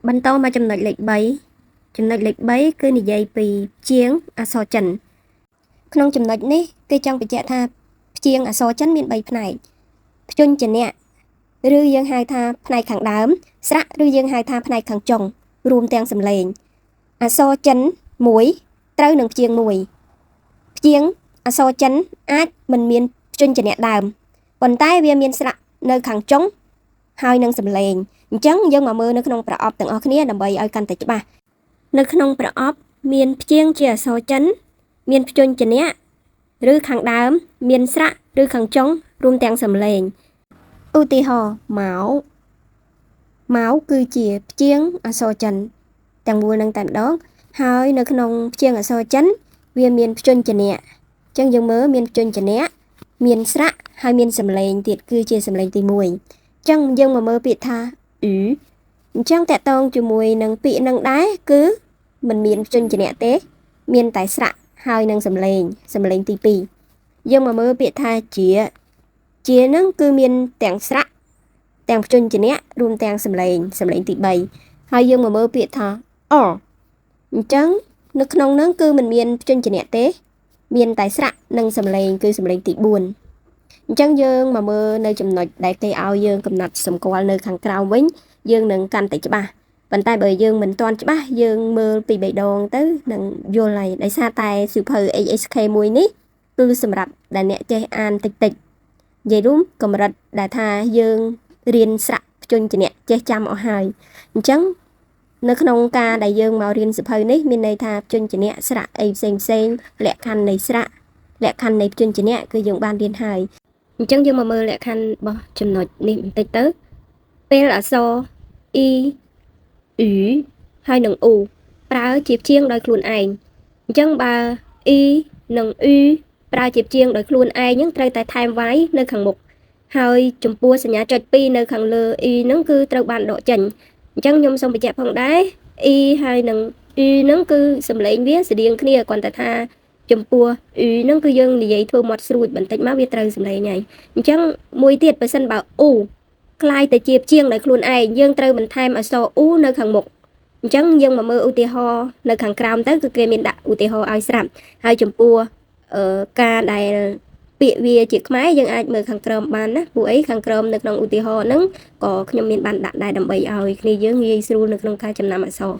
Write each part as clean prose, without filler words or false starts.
បន្តមកចំណុចលេខ3ចំណុចលេខ3គឺនិយាយពីព្យាង្គអក្សរចិនក្នុងចំណុចនេះគេចង់បញ្ជាក់ថាព្យាង្គអក្សរចិនមាន3ផ្នែកព្យញ្ជនៈឬយើងហៅថាផ្នែកខាងដើមស្រៈឬយើងហៅថាផ្នែកខាងចុងរួមទាំងសំឡេងអក្សរចិន1ត្រូវនឹងព្យាង្គ1ព្យាង្គអក្សរចិនអាចមិនមានព្យញ្ជនៈដើមប៉ុន្តែវាមានស្រៈនៅខាងចុងហើយនឹងសំឡេងអញ្ចឹងយើងមកមើលនៅក្នុងប្រអប់ទាំងអស់គ្នាដើម្បីឲ្យកាន់តែច្បាស់នៅក្នុងប្រអប់មានព្យាង្គជាអក្សរចិនមានព្យញ្ជនៈឬខាងដើមមានស្រៈឬខាងចុងរួមទាំងសំឡេងឧទាហរណ៍ម៉ៅគឺជាព្យាង្គអក្សរចិនទាំងមូលនឹងតែម្ដងហើយនៅក្នុងព្យាង្គអក្សរចិនវាមានព្យញ្ជនៈអញ្ចឹងយើងមើលមានព្យញ្ជនៈមានស្រៈហើយមានសំឡេងទៀតគឺជាសំឡេងទី1អញ្ចឹងយើងមកមើលពាក្យថាអញ្ចឹងតកតងជាមួយនឹងពាក្យនឹងដែរគឺមិនមានព្យញ្ជនៈទេមានតែស្រៈហើយនឹងសំឡេងទី2យើងមកមើលពាក្យថាជាហ្នឹងគឺមានទាំងស្រៈទាំងព្យញ្ជនៈរួមទាំងសំឡេងទី3ហើយយើងមកមើលពាក្យថាអញ្ចឹងនៅក្នុងហ្នឹងគឺមិនមានព្យញ្ជនៈទេមានតែស្រៈនិងសំឡេងគឺសំឡេងទី4អញ្ចឹងយើងមកមើលនៅចំណុចដែលគេឲ្យយើងកំណត់សម្គាល់នៅខាងក្រោមវិញយើងនឹងកាន់តែច្បាស់ប៉ុន្តែបើយើងមិនទាន់ច្បាស់យើងមើលពី3ដងទៅនឹងយល់ហើយដោយសារតែសៀវភៅ HSK មួយនេះគឺសម្រាប់ដែលអ្នកចេះអានតិចនិយាយរួមកម្រិតដែលថាយើងរៀនស្រៈព្យញ្ជនៈចេះចាំអស់ហើយអញ្ចឹងនៅក្នុងការដែលយើងមករៀនសៀវភៅនេះមានន័យថាព្យញ្ជនៈស្រៈអីផ្សេងលក្ខខណ្ឌនៃស្រៈលក្ខខណ្ឌនៃព្យញ្ជនៈគឺយើងបានរៀនហើយអញ្ចឹងយើងមកមើលលក្ខខណ្ឌរបស់ចំណុចនេះបន្តិចទៅពេលអក្សរអ៊ីហើយនឹងអ៊ូប្រើជាព្យាង្គដោយខ្លួនឯងអញ្ចឹងបើអ៊ីនិងអ៊ូប្រើជាព្យាង្គដោយខ្លួនឯងហ្នឹងត្រូវតែថែមវាយនៅខាងមុខហើយចំពោះសញ្ញាចុច2នៅខាងលើអ៊ីហ្នឹងគឺត្រូវបានដកចេញអញ្ចឹងខ្ញុំសូមបញ្ជាក់ផងដែរអ៊ីហើយនឹងអ៊ូហ្នឹងគឺសំឡេងវាស្រដៀងគ្នាគ្រាន់តែថាចំពោះអ៊ូហ្នឹងគឺយើងនិយាយធ្វើមាត់ស្រួចបន្តិចមកវាត្រូវសំឡេងហើយអញ្ចឹងមួយទៀតបើសិនបើអ៊ូคล้ายទៅជាព្យាង្គដោយខ្លួនឯងយើងត្រូវបន្ថែមអក្សរអ៊ូនៅខាងមុខអញ្ចឹងយើងមកមើលឧទាហរណ៍នៅខាងក្រោមទៅគឺគេមានដាក់ឧទាហរណ៍ឲ្យស្រាប់ហើយចំពោះការដែលពាក្យវាជាខ្មែរយើងអាចមើលខាងក្រោមបានណាពួកអីខាងក្រោមនៅក្នុងឧទាហរណ៍ហ្នឹងក៏ខ្ញុំមានបានដាក់ដែរដើម្បីឲ្យគ្នាយើងងាយស្រួលនៅក្នុងការចំណាំអក្សរ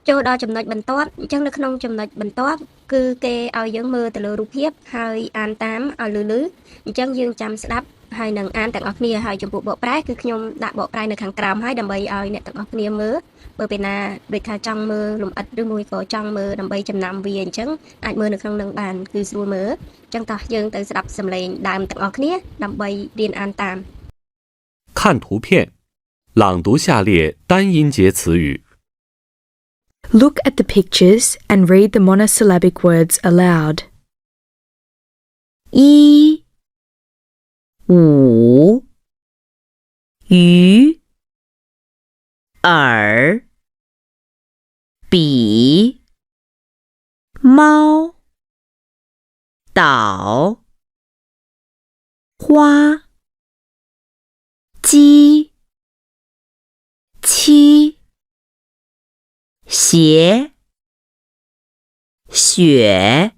ចូលដល់ចំណុចបន្ទាប់អញ្ចឹងនៅក្នុងចំណុចបន្ទាប់គឺគេឲ្យយើងមើលទៅលើរូបភាពហើយអានតាមឲ្យលឺអញ្ចឹងយើងចាំស្ដាប់ហើយនឹងអានទាំងអស់គ្នាហើយចំពោះបកប្រែគឺខ្ញុំដាក់បកប្រែនៅខាងក្រោមហើយដើម្បីឲ្យអ្នកទាំងអស់គ្នាមើលបើពេលណាដូចថាចង់មើលលម្អិតឬមួយក៏ចង់មើលដើម្បីចំណាំវាអញ្ចឹងអាចមើលនៅក្នុងនឹងបានគឺស្រួលមើលអញ្ចឹងតោះយើងទៅស្ដាប់សំឡេងដើមទាំងអស់គ្នាដើម្បីរៀនអានតាម看图片朗读下列单音节词语 Look at the pictures and read the monosyllabic words aloud. 一五鱼耳比猫岛花鸡七鞋雪